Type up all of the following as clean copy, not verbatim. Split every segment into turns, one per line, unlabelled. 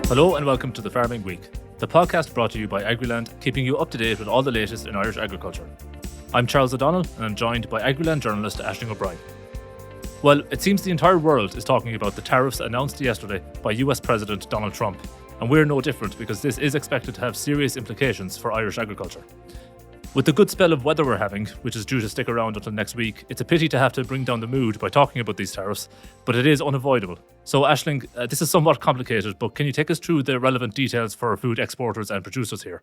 Hello and welcome to the Farming Week, the podcast brought to you by Agriland, keeping you up to date with all the latest in Irish agriculture. I'm Charles O'Donnell and I'm joined by Agriland journalist Aisling O'Brien. Well, it seems the entire world is talking about the tariffs announced yesterday by US President Donald Trump, and we're no different because this is expected to have serious implications for Irish agriculture. With the good spell of weather we're having, which is due to stick around until next week, it's a pity to have to bring down the mood by talking about these tariffs, but it is unavoidable. So Aisling, this is somewhat complicated, but can you take us through the relevant details for food exporters and producers here?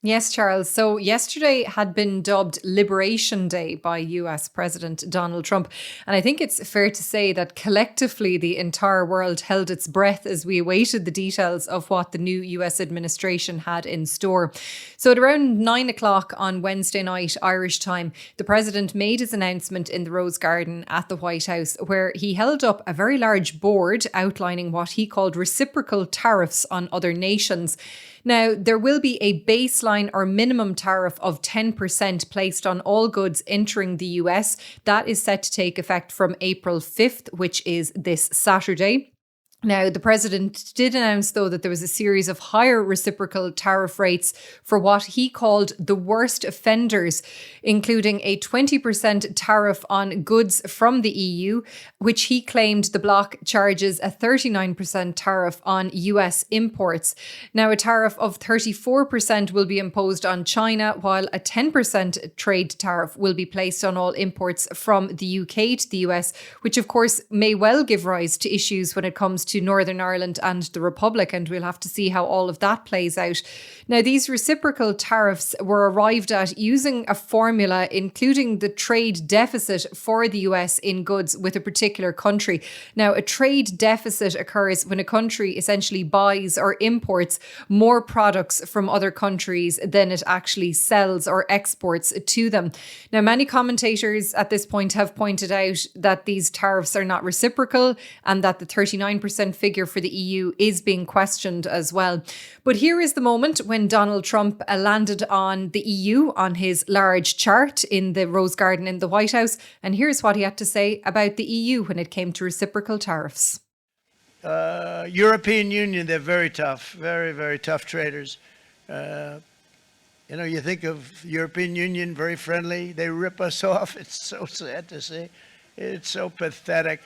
Yes, Charles. So yesterday had been dubbed Liberation Day by US President Donald Trump. And I think it's fair to say that collectively the entire world held its breath as we awaited the details of what the new US administration had in store. So at around 9 o'clock on Wednesday night, Irish time, the president made his announcement in the Rose Garden at the White House, where he held up a very large board outlining what he called reciprocal tariffs on other nations. Now, there will be a baseline or minimum tariff of 10% placed on all goods entering the US. That is set to take effect from April 5th, which is this Saturday. Now, the president did announce, though, that there was a series of higher reciprocal tariff rates for what he called the worst offenders, including a 20% tariff on goods from the EU, which he claimed the bloc charges a 39% tariff on US imports. Now, a tariff of 34% will be imposed on China, while a 10% trade tariff will be placed on all imports from the UK to the US, which, of course, may well give rise to issues when it comes to Northern Ireland and the Republic, and we'll have to see how all of that plays out. Now, these reciprocal tariffs were arrived at using a formula including the trade deficit for the US in goods with a particular country. Now, a trade deficit occurs when a country essentially buys or imports more products from other countries than it actually sells or exports to them. Now, many commentators at this point have pointed out that these tariffs are not reciprocal and that the 39% figure for the EU is being questioned as well. But here is the moment when Donald Trump landed on the EU on his large chart in the Rose Garden in the White House. And here's what he had to say about the EU when it came to reciprocal tariffs.
European Union, they're very tough, very, very tough traders. You think of European Union, very friendly. They rip us off. It's so sad to see. It's so pathetic.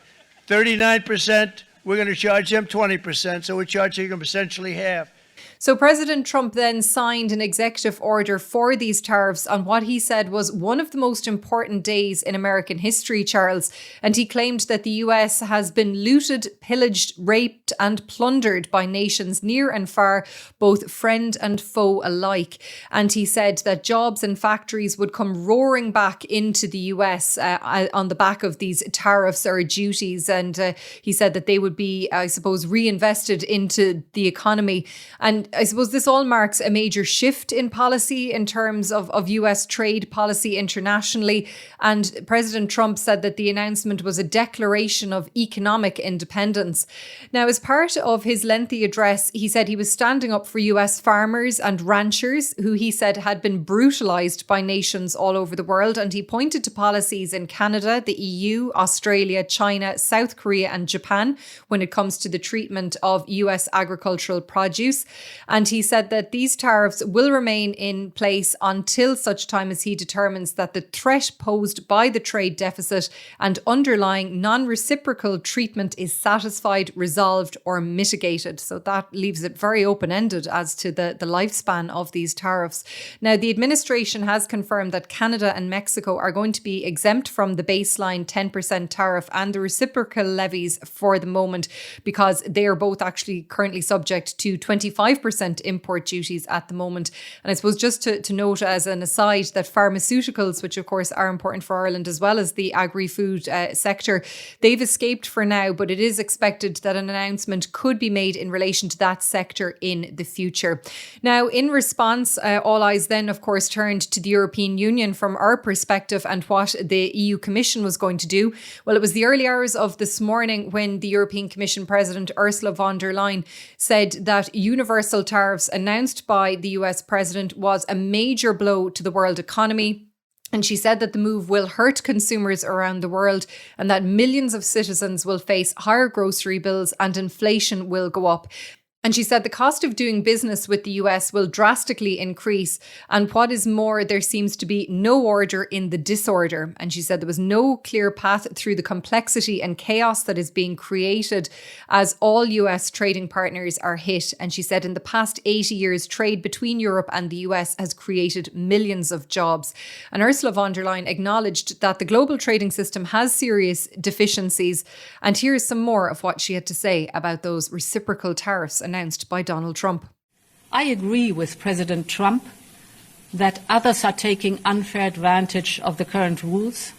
39%. We're going to charge them 20%, so we're charging them essentially half.
So President Trump then signed an executive order for these tariffs on what he said was one of the most important days in American history, Charles. And he claimed that the US has been looted, pillaged, raped and plundered by nations near and far, both friend and foe alike. And he said that jobs and factories would come roaring back into the US on the back of these tariffs or duties. And he said that they would be, I suppose, reinvested into the economy. And I suppose this all marks a major shift in policy in terms of US trade policy internationally. And President Trump said that the announcement was a declaration of economic independence. Now, as part of his lengthy address, he said he was standing up for US farmers and ranchers who he said had been brutalized by nations all over the world. And he pointed to policies in Canada, the EU, Australia, China, South Korea and Japan when it comes to the treatment of US agricultural produce. And he said that these tariffs will remain in place until such time as he determines that the threat posed by the trade deficit and underlying non-reciprocal treatment is satisfied, resolved or mitigated. So that leaves it very open-ended as to the lifespan of these tariffs. Now, the administration has confirmed that Canada and Mexico are going to be exempt from the baseline 10% tariff and the reciprocal levies for the moment because they are both actually currently subject to 25% import duties at the moment. And I suppose just to note as an aside that pharmaceuticals, which of course are important for Ireland as well as the agri-food sector, they've escaped for now, but it is expected that an announcement could be made in relation to that sector in the future. Now, in response, all eyes then of course turned to the European Union from our perspective and what the EU Commission was going to do. Well, it was the early hours of this morning when the European Commission President Ursula von der Leyen said that universal tariffs announced by the US president was a major blow to the world economy. And she said that the move will hurt consumers around the world and that millions of citizens will face higher grocery bills and inflation will go up. And she said the cost of doing business with the US will drastically increase. And what is more, there seems to be no order in the disorder. And she said there was no clear path through the complexity and chaos that is being created as all US trading partners are hit. And she said in the past 80 years, trade between Europe and the US has created millions of jobs. And Ursula von der Leyen acknowledged that the global trading system has serious deficiencies. And here's some more of what she had to say about those reciprocal tariffs announced by Donald Trump.
I agree with President Trump that others are taking unfair advantage of the current rules,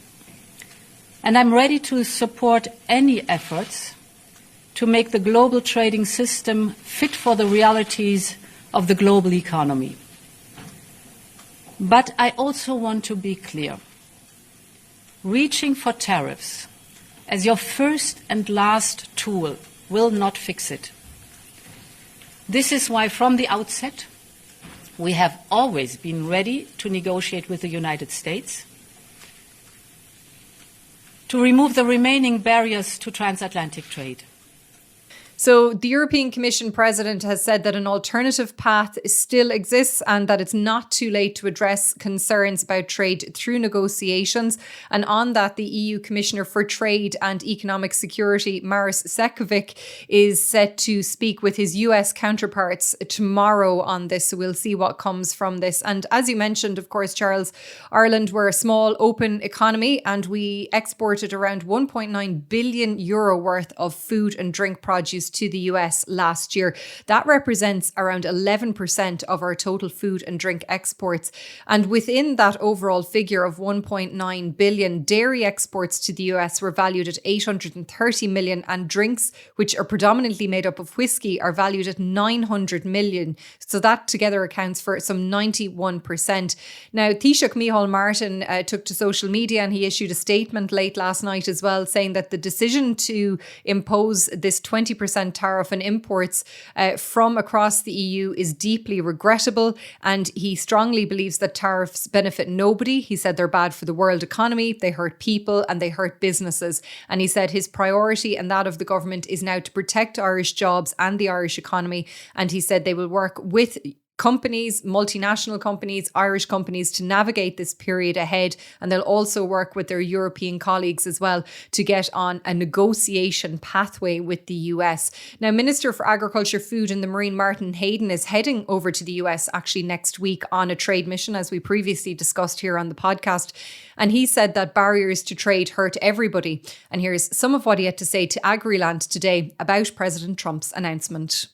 and I'm ready to support any efforts to make the global trading system fit for the realities of the global economy. But I also want to be clear. Reaching for tariffs as your first and last tool will not fix it. This is why, from the outset, we have always been ready to negotiate with the United States to remove the remaining barriers to transatlantic trade.
So the European Commission President has said that an alternative path still exists and that it's not too late to address concerns about trade through negotiations. And on that, the EU Commissioner for Trade and Economic Security, Maroš Šefčovič, is set to speak with his US counterparts tomorrow on this. So we'll see what comes from this. And as you mentioned, of course, Charles, Ireland, we're a small open economy and we exported around 1.9 billion euro worth of food and drink produce to the US last year. That represents around 11% of our total food and drink exports. And within that overall figure of 1.9 billion, dairy exports to the US were valued at 830 million, and drinks, which are predominantly made up of whiskey, are valued at 900 million. So that together accounts for some 91%. Now, Taoiseach Micheál Martin took to social media and he issued a statement late last night as well, saying that the decision to impose this 20% tariff on imports from across the EU is deeply regrettable, and he strongly believes that tariffs benefit nobody. He said they're bad for the world economy, they hurt people and they hurt businesses. And he said his priority and that of the government is now to protect Irish jobs and the Irish economy. And he said they will work with companies, multinational companies, Irish companies, to navigate this period ahead. And they'll also work with their European colleagues as well to get on a negotiation pathway with the US. Now, Minister for Agriculture, Food and the Marine, Martin Hayden, is heading over to the US actually next week on a trade mission, as we previously discussed here on the podcast. And he said that barriers to trade hurt everybody. And here's some of what he had to say to Agriland today about President Trump's announcement.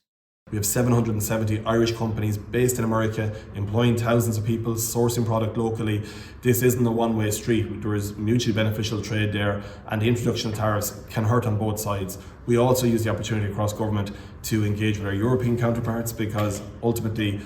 We have 770 Irish companies based in America, employing thousands of people, sourcing product locally. This isn't a one-way street. There is mutually beneficial trade there, and the introduction of tariffs can hurt on both sides. We also use the opportunity across government to engage with our European counterparts, because ultimately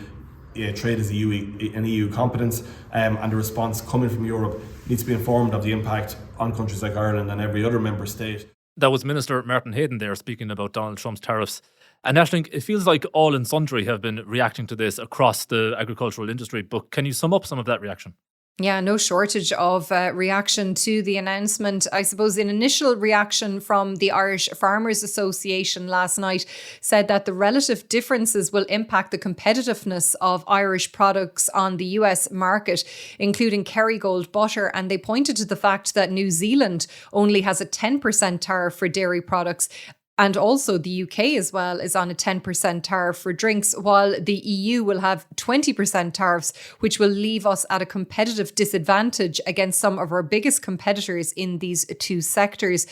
trade is an EU competence, and the response coming from Europe needs to be informed of the impact on countries like Ireland and every other member state.
That was Minister Martin Hayden there speaking about Donald Trump's tariffs. And Aisling, it feels like all and sundry have been reacting to this across the agricultural industry, but can you sum up some of that reaction?
Yeah, no shortage of reaction to the announcement. I suppose an initial reaction from the Irish Farmers Association last night said that the relative differences will impact the competitiveness of Irish products on the US market, including Kerrygold butter. And they pointed to the fact that New Zealand only has a 10% tariff for dairy products. And also the UK as well is on a 10% tariff for drinks, while the EU will have 20% tariffs, which will leave us at a competitive disadvantage against some of our biggest competitors in these two sectors.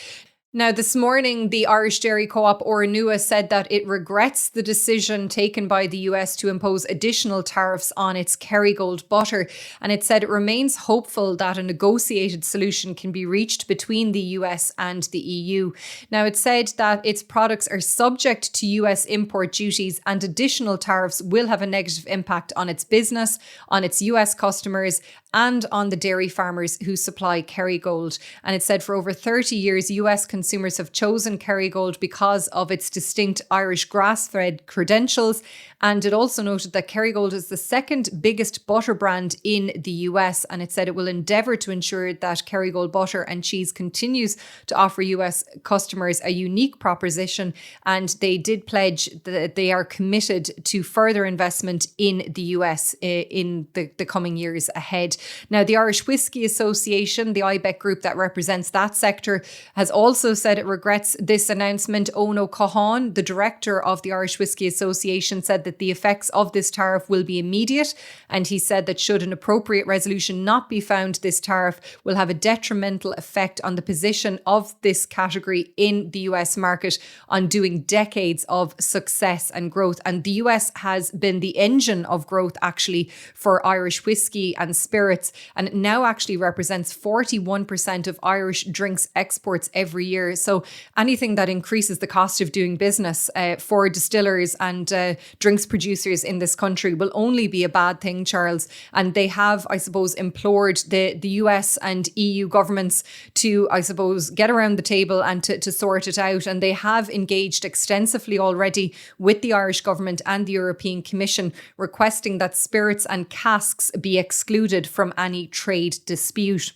Now, this morning, the Irish Dairy Co-op Ornua said that it regrets the decision taken by the US to impose additional tariffs on its Kerrygold butter. And it said it remains hopeful that a negotiated solution can be reached between the US and the EU. Now, it said that its products are subject to US import duties, and additional tariffs will have a negative impact on its business, on its US customers, and on the dairy farmers who supply Kerrygold. And it said for over 30 years, US consumers have chosen Kerrygold because of its distinct Irish grass-fed credentials. And it also noted that Kerrygold is the second biggest butter brand in the US. And it said it will endeavour to ensure that Kerrygold butter and cheese continues to offer US customers a unique proposition. And they did pledge that they are committed to further investment in the US in the coming years ahead. Now, the Irish Whisky Association, the IBEC group that represents that sector, has also said it regrets this announcement. Owen O'Cahan, the director of the Irish Whisky Association, said that the effects of this tariff will be immediate. And he said that should an appropriate resolution not be found, this tariff will have a detrimental effect on the position of this category in the US market, undoing decades of success and growth. And the US has been the engine of growth actually for Irish whiskey and spirits, and it now actually represents 41% of Irish drinks exports every year. So anything that increases the cost of doing business for distillers and drinks producers in this country will only be a bad thing, Charles. And they have, I suppose, implored the US and EU governments to, I suppose, get around the table and to sort it out. And they have engaged extensively already with the Irish government and the European Commission, requesting that spirits and casks be excluded from any trade dispute.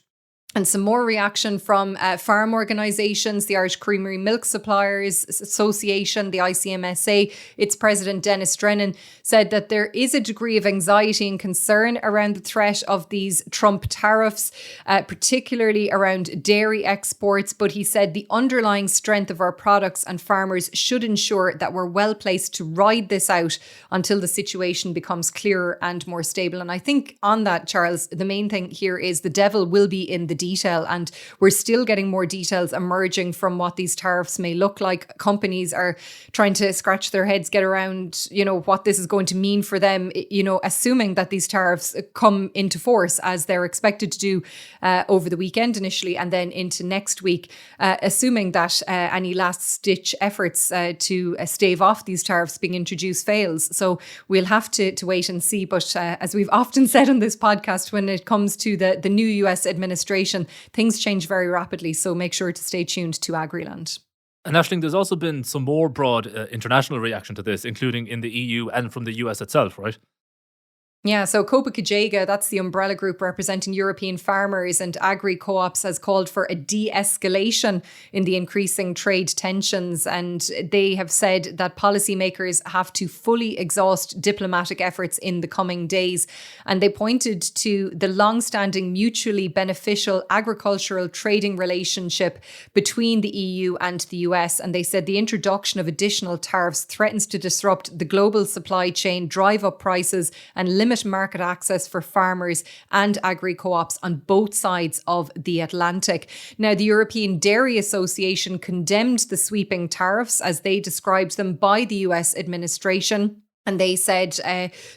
And some more reaction from farm organisations, the Irish Creamery Milk Suppliers Association, the ICMSA. Its president, Dennis Drennan, said that there is a degree of anxiety and concern around the threat of these Trump tariffs, particularly around dairy exports. But he said the underlying strength of our products and farmers should ensure that we're well placed to ride this out until the situation becomes clearer and more stable. And I think on that, Charles, the main thing here is the devil will be in the detail, and we're still getting more details emerging from what these tariffs may look like. Companies are trying to scratch their heads, get around, what this is going to mean for them, assuming that these tariffs come into force as they're expected to do over the weekend initially and then into next week, assuming that any last-ditch efforts to stave off these tariffs being introduced fails. So we'll have to wait and see. But as we've often said on this podcast, when it comes to the new US administration, things change very rapidly, so make sure to stay tuned to Agriland.
And Aisling, there's also been some more broad international reaction to this, including in the EU and from the US itself, right?
Yeah, so Copa Cogeca, that's the umbrella group representing European farmers and agri-co-ops, has called for a de-escalation in the increasing trade tensions. And they have said that policymakers have to fully exhaust diplomatic efforts in the coming days. And they pointed to the long-standing mutually beneficial agricultural trading relationship between the EU and the US. And they said the introduction of additional tariffs threatens to disrupt the global supply chain, drive up prices, and limit market access for farmers and agri-co-ops on both sides of the Atlantic. Now, the European Dairy Association condemned the sweeping tariffs, as they described them, by the US administration. And they said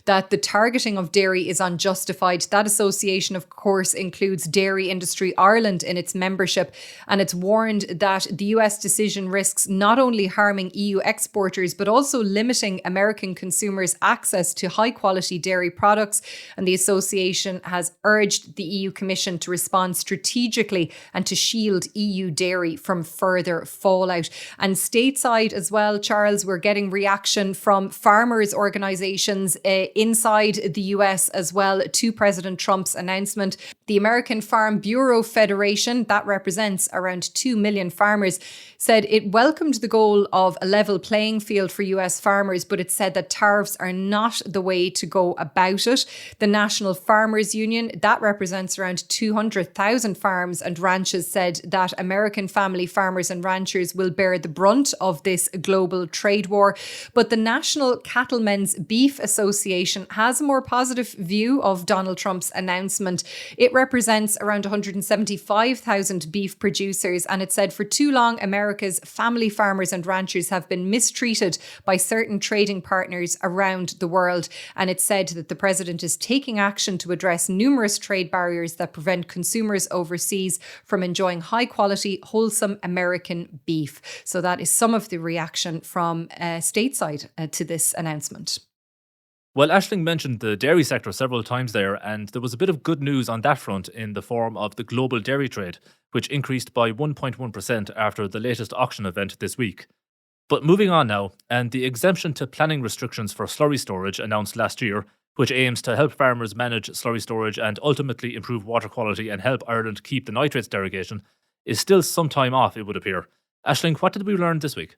that the targeting of dairy is unjustified. That association, of course, includes Dairy Industry Ireland in its membership. And it's warned that the US decision risks not only harming EU exporters, but also limiting American consumers' access to high-quality dairy products. And the association has urged the EU Commission to respond strategically and to shield EU dairy from further fallout. And stateside as well, Charles, we're getting reaction from farmers' organizations inside the US as well to President Trump's announcement. The American Farm Bureau Federation, that represents around 2 million farmers, said it welcomed the goal of a level playing field for US farmers, but it said that tariffs are not the way to go about it. The National Farmers Union, that represents around 200,000 farms and ranches, said that American family farmers and ranchers will bear the brunt of this global trade war. But the National Cattlemen's Beef Association has a more positive view of Donald Trump's announcement. It represents around 175,000 beef producers, and it said for too long America's family farmers and ranchers have been mistreated by certain trading partners around the world. And it said that the president is taking action to address numerous trade barriers that prevent consumers overseas from enjoying high quality, wholesome American beef. So that is some of the reaction from stateside to this announcement.
Well, Aisling mentioned the dairy sector several times there, and there was a bit of good news on that front in the form of the global dairy trade, which increased by 1.1% after the latest auction event this week. But moving on now, and the exemption to planning restrictions for slurry storage announced last year, which aims to help farmers manage slurry storage and ultimately improve water quality and help Ireland keep the nitrates derogation, is still some time off, it would appear. Aisling, what did we learn this week?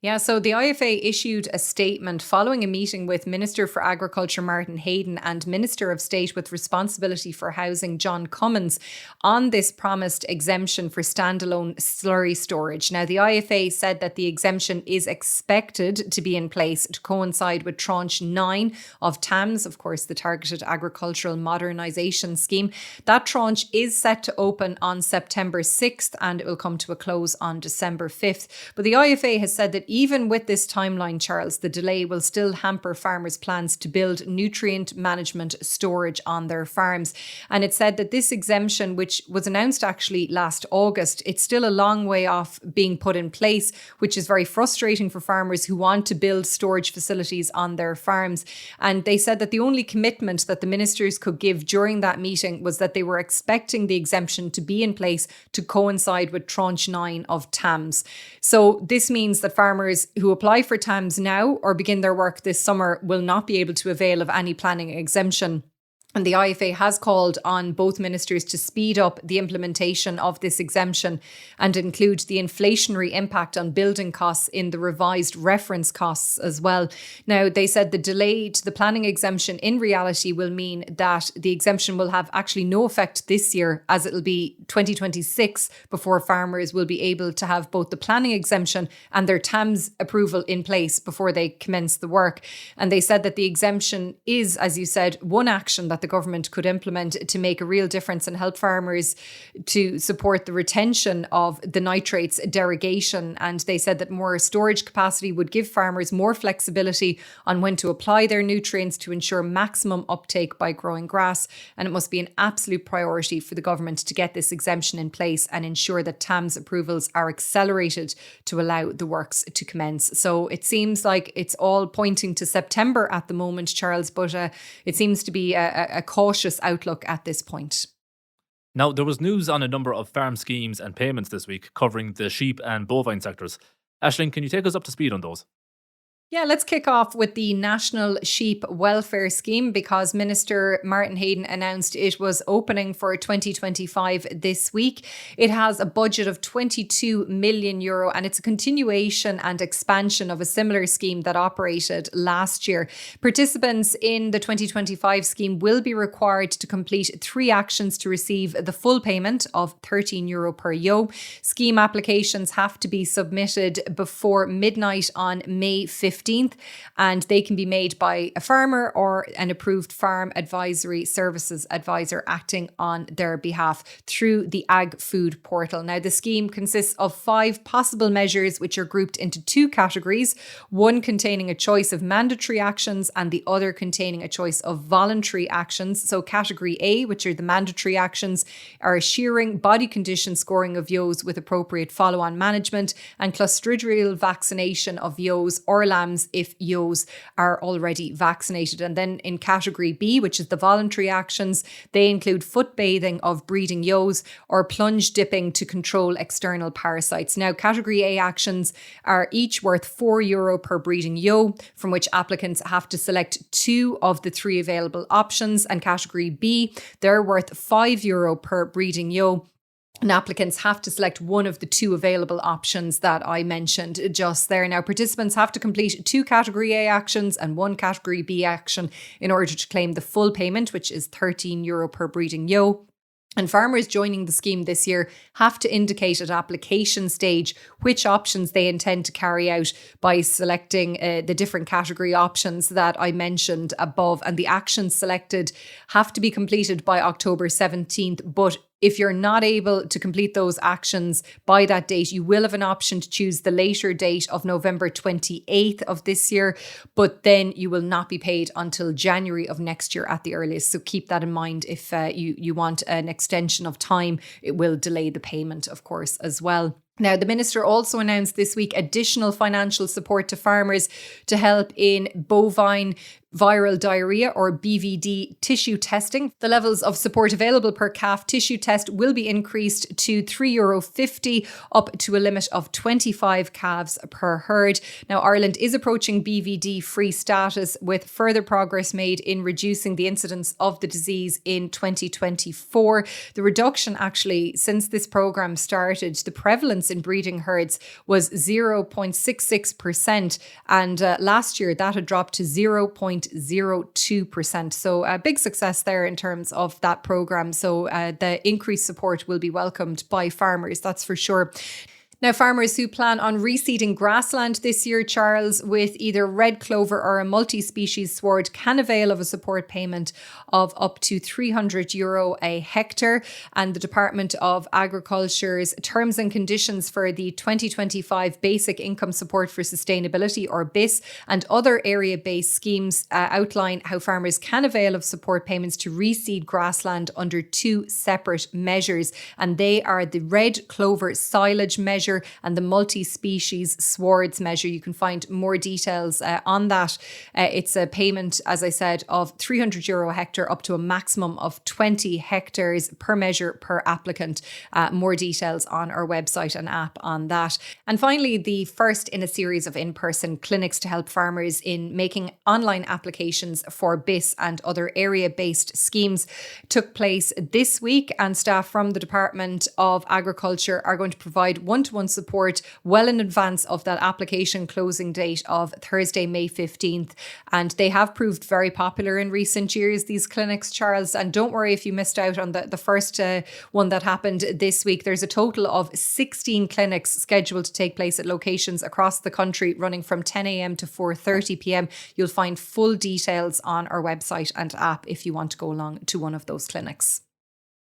Yeah, so the IFA issued a statement following a meeting with Minister for Agriculture Martin Hayden and Minister of State with responsibility for housing John Cummins on this promised exemption for standalone slurry storage. Now, the IFA said that the exemption is expected to be in place to coincide with Tranche 9 of TAMS, of course, the Targeted Agricultural Modernisation Scheme. That tranche is set to open on September 6th and it will come to a close on December 5th. But the IFA has said that even with this timeline, Charles, the delay will still hamper farmers' plans to build nutrient management storage on their farms. And it said that this exemption, which was announced actually last August, it's still a long way off being put in place, which is very frustrating for farmers who want to build storage facilities on their farms. And they said that the only commitment that the ministers could give during that meeting was that they were expecting the exemption to be in place to coincide with Tranche 9 of TAMS. So this means that farmers who apply for TAMS now or begin their work this summer will not be able to avail of any planning exemption. And the IFA has called on both ministers to speed up the implementation of this exemption and include the inflationary impact on building costs in the revised reference costs as well. Now, they said the delay to the planning exemption in reality will mean that the exemption will have actually no effect this year, as it'll be 2026 before farmers will be able to have both the planning exemption and their TAMS approval in place before they commence the work. And they said that the exemption is, as you said, one action that the government could implement to make a real difference and help farmers to support the retention of the nitrates derogation. And they said that more storage capacity would give farmers more flexibility on when to apply their nutrients to ensure maximum uptake by growing grass. And it must be an absolute priority for the government to get this exemption in place and ensure that TAMS approvals are accelerated to allow the works to commence. So it seems like it's all pointing to September at the moment, Charles, but it seems to be a cautious outlook at this point.
Now, there was news on a number of farm schemes and payments this week covering the sheep and bovine sectors. Aisling, can you take us up to speed on those?
Yeah, let's kick off with the National Sheep Welfare Scheme because Minister Martin Hayden announced it was opening for 2025 this week. It has a budget of €22 million and it's a continuation and expansion of a similar scheme that operated last year. Participants in the 2025 scheme will be required to complete 3 actions to receive the full payment of €13 per ewe. Scheme applications have to be submitted before midnight on May 15th. And they can be made by a farmer or an approved farm advisory services advisor acting on their behalf through the Ag Food portal. Now, the scheme consists of 5 possible measures which are grouped into 2 categories, one containing a choice of mandatory actions and the other containing a choice of voluntary actions. So category A, which are the mandatory actions, are shearing, body condition scoring of ewes with appropriate follow-on management and clostridial vaccination of ewes or lambs if ewes are already vaccinated. And then in category B, which is the voluntary actions, they include foot bathing of breeding ewes or plunge dipping to control external parasites. Now, category A actions are each worth €4 per breeding ewe, from which applicants have to select 2 of the 3 available options. And category B, they're worth €5 per breeding ewe. And applicants have to select one of the 2 available options that I mentioned just there. Now, participants have to complete 2 category A actions and 1 category B action in order to claim the full payment, which is €13 per breeding ewe. And farmers joining the scheme this year have to indicate at application stage which options they intend to carry out by selecting the different category options that I mentioned above. And the actions selected have to be completed by October 17th. But if you're not able to complete those actions by that date, you will have an option to choose the later date of November 28th of this year, but then you will not be paid until January of next year at the earliest. So keep that in mind if you want an extension of time. It will delay the payment, of course, as well. Now, the minister also announced this week additional financial support to farmers to help in bovine viral diarrhea or BVD tissue testing. The levels of support available per calf tissue test will be increased to €3.50 up to a limit of 25 calves per herd. Now, Ireland is approaching BVD free status with further progress made in reducing the incidence of the disease in 2024. The reduction actually, since this programme started, the prevalence in breeding herds was 0.66%, and last year that had dropped to 0.02%. So a big success there in terms of that programme. So the increased support will be welcomed by farmers, that's for sure. Now, farmers who plan on reseeding grassland this year, Charles, with either red clover or a multi-species sward can avail of a support payment of up to €300 a hectare. And the Department of Agriculture's terms and conditions for the 2025 Basic Income Support for Sustainability, or BIS, and other area-based schemes outline how farmers can avail of support payments to reseed grassland under two separate measures. And they are the red clover silage measure and the multi-species swards measure. You can find more details on that. It's a payment, as I said, of €300 a hectare up to a maximum of 20 hectares per measure per applicant. More details on our website and app on that. And finally, the first in a series of in-person clinics to help farmers in making online applications for BIS and other area-based schemes took place this week, and staff from the Department of Agriculture are going to provide one-to-one support well in advance of that application closing date of Thursday, May 15th. And they have proved very popular in recent years, these clinics, Charles. And don't worry if you missed out on the first one that happened this week. There's a total of 16 clinics scheduled to take place at locations across the country, running from 10 a.m. to 4:30 p.m. You'll find full details on our website and app if you want to go along to one of those clinics.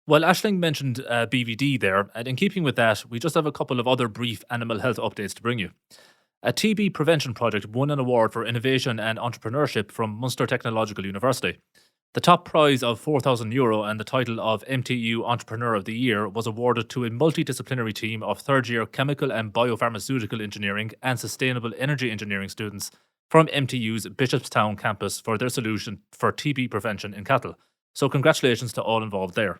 Well, Aisling mentioned BVD there, and in keeping with that, we just have a couple of other brief animal health updates to bring you. A TB prevention project won an award for innovation and entrepreneurship from Munster Technological University. The top prize of €4,000 and the title of MTU Entrepreneur of the Year was awarded to a multidisciplinary team of third-year chemical and biopharmaceutical engineering and sustainable energy engineering students from MTU's Bishopstown campus for their solution for TB prevention in cattle. So congratulations to all involved there.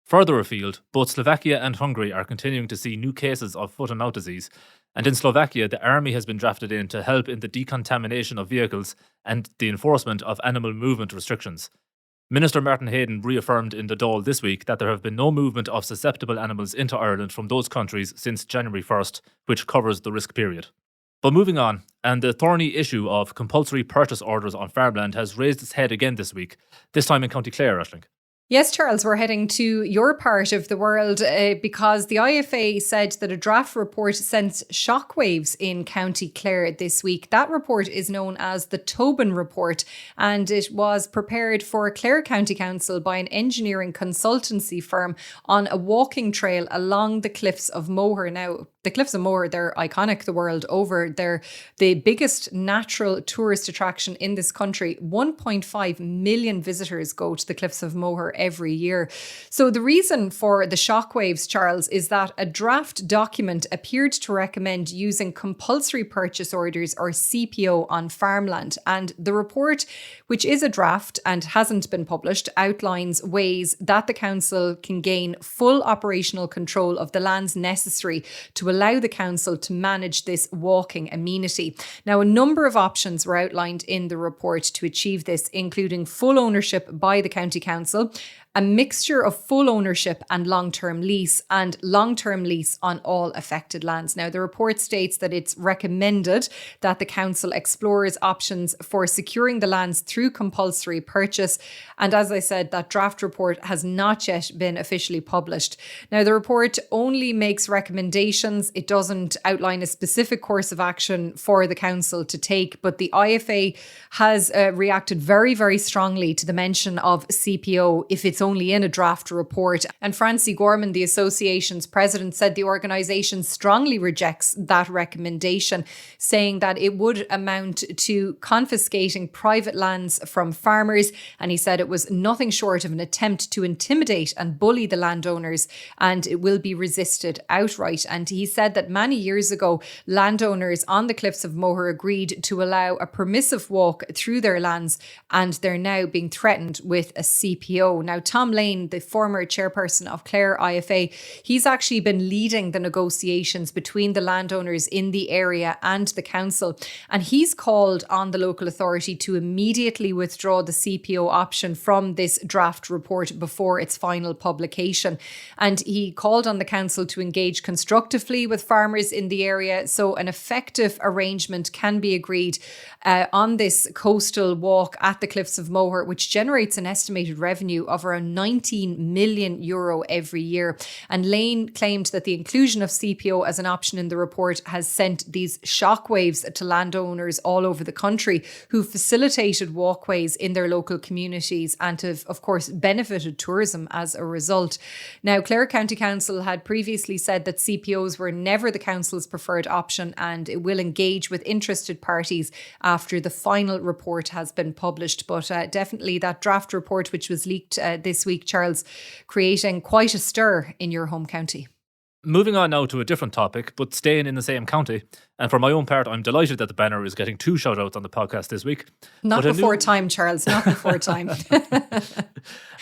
Further afield, both Slovakia and Hungary are continuing to see new cases of foot and mouth disease, and in Slovakia, the army has been drafted in to help in the decontamination of vehicles and the enforcement of animal movement restrictions. Minister Martin Hayden reaffirmed in the Dáil this week that there have been no movement of susceptible animals into Ireland from those countries since January 1st, which covers the risk period. But moving on, and the thorny issue of compulsory purchase orders on farmland has raised its head again this week, this time in County Clare, Aisling.
Yes, Charles, we're heading to your part of the world because the IFA said that a draft report sent shockwaves in County Clare this week. That report is known as the Tobin Report, and it was prepared for Clare County Council by an engineering consultancy firm on a walking trail along the cliffs of Moher. Now, the cliffs of Moher, they're iconic the world over. They're the biggest natural tourist attraction in this country. 1.5 million visitors go to the cliffs of Moher every year. So the reason for the shockwaves, Charles, is that a draft document appeared to recommend using compulsory purchase orders, or CPO, on farmland. And the report, which is a draft and hasn't been published, outlines ways that the council can gain full operational control of the lands necessary to allow the council to manage this walking amenity. Now, a number of options were outlined in the report to achieve this, including full ownership by the county council, a mixture of full ownership and long-term lease on all affected lands. Now, the report states that it's recommended that the council explores options for securing the lands through compulsory purchase. And as I said, that draft report has not yet been officially published. Now, the report only makes recommendations. It doesn't outline a specific course of action for the council to take, but the IFA has reacted very, very strongly to the mention of CPO if it's it's only in a draft report. And Francie Gorman, the association's president, said the organisation strongly rejects that recommendation, saying that it would amount to confiscating private lands from farmers. And he said it was nothing short of an attempt to intimidate and bully the landowners, and it will be resisted outright. And he said that many years ago, landowners on the cliffs of Moher agreed to allow a permissive walk through their lands, and they're now being threatened with a CPO. Now, Tom Lane, the former chairperson of Clare IFA, he's actually been leading the negotiations between the landowners in the area and the council, and he's called on the local authority to immediately withdraw the CPO option from this draft report before its final publication. And he called on the council to engage constructively with farmers in the area so an effective arrangement can be agreed on this coastal walk at the cliffs of Moher, which generates an estimated revenue of around €19 million every year. And Lane claimed that the inclusion of CPO as an option in the report has sent these shockwaves to landowners all over the country who facilitated walkways in their local communities and have, of course, benefited tourism as a result. Now, Clare County Council had previously said that CPOs were never the council's preferred option, and it will engage with interested parties after the final report has been published. But definitely that draft report, which was leaked this week, Charles, creating quite a stir in your home county.
Moving on now to a different topic, but staying in the same county. And for my own part, I'm delighted that the banner is getting 2 shout-outs on the podcast this week.
Not before time, Charles, not before time.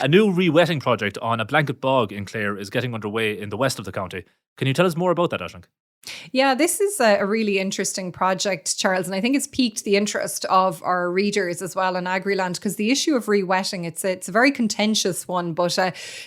A new rewetting project on a blanket bog in Clare is getting underway in the west of the county. Can you tell us more about that, Aisling?
Yeah, this is a really interesting project, Charles, and I think it's piqued the interest of our readers as well on Agriland, because the issue of rewetting, it's a very contentious one, but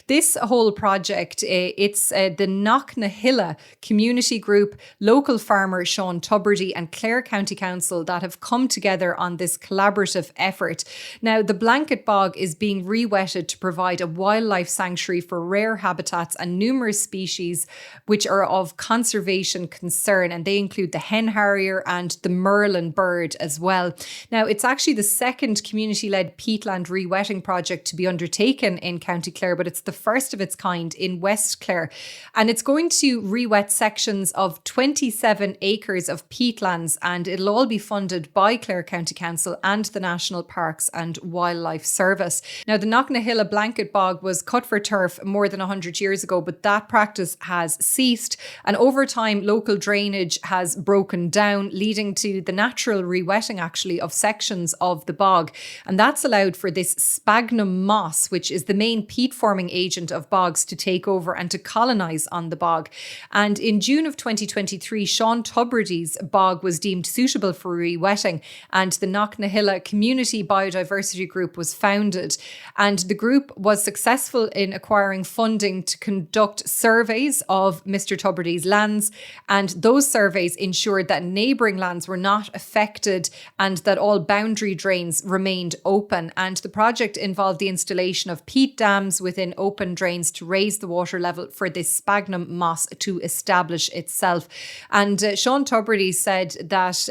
this whole project, it's the Knocknahilla community group, local farmer Sean Tubridy and Clare County Council that have come together on this collaborative effort. Now, the blanket bog is being rewetted to provide a wildlife sanctuary for rare habitats and numerous species which are of conservation concern, and they include the hen harrier and the merlin bird as well. Now, it's actually the second community-led peatland rewetting project to be undertaken in County Clare, but it's the first of its kind in West Clare, and it's going to rewet sections of 27 acres of peatlands, and it'll all be funded by Clare County Council and the National Parks and Wildlife Service. Now, the Knocknahilla blanket bog was cut for turf more than 100 years ago, but that practice has ceased, and over time local drainage has broken down, leading to the natural rewetting actually of sections of the bog. And that's allowed for this sphagnum moss, which is the main peat forming agent of bogs, to take over and to colonise on the bog. And in June of 2023, Sean Tubridy's bog was deemed suitable for rewetting, and the Knocknahilla Community Biodiversity Group was founded. And the group was successful in acquiring funding to conduct surveys of Mr. Tubridy's lands, and those surveys ensured that neighbouring lands were not affected and that all boundary drains remained open. And the project involved the installation of peat dams within open drains to raise the water level for this sphagnum moss to establish itself. And Sean Tubridy said that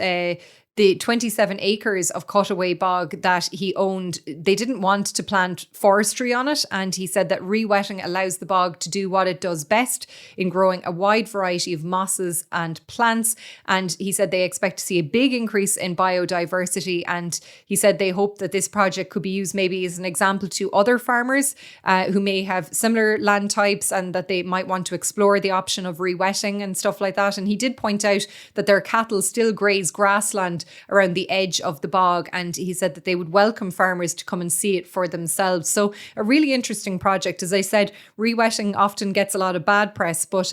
the 27 acres of cutaway bog that he owned, they didn't want to plant forestry on it. And he said that rewetting allows the bog to do what it does best in growing a wide variety of mosses and plants. And he said they expect to see a big increase in biodiversity. And he said they hope that this project could be used maybe as an example to other farmers who may have similar land types, and that they might want to explore the option of rewetting and stuff like that. And he did point out that their cattle still graze grassland around the edge of the bog, and he said that they would welcome farmers to come and see it for themselves. So a really interesting project. As I said, rewetting often gets a lot of bad press, but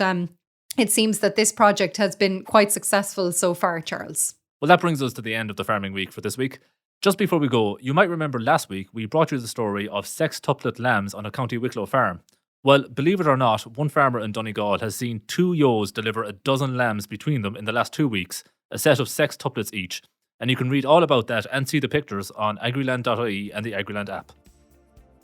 it seems that this project has been quite successful so far, Charles.
Well, that brings us to the end of the Farming Week for this week. Just before we go, you might remember last week we brought you the story of sextuplet lambs on a County Wicklow farm. Well, believe it or not, one farmer in Donegal has seen 2 ewes deliver a dozen lambs between them in the last 2 weeks, a set of sextuplets each. And you can read all about that and see the pictures on Agriland.ie and the Agriland app.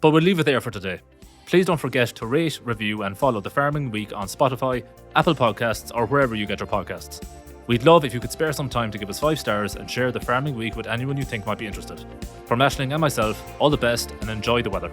But we'll leave it there for today. Please don't forget to rate, review and follow the Farming Week on Spotify, Apple Podcasts or wherever you get your podcasts. We'd love if you could spare some time to give us 5 stars and share the Farming Week with anyone you think might be interested. From Aisling and myself, all the best and enjoy the weather.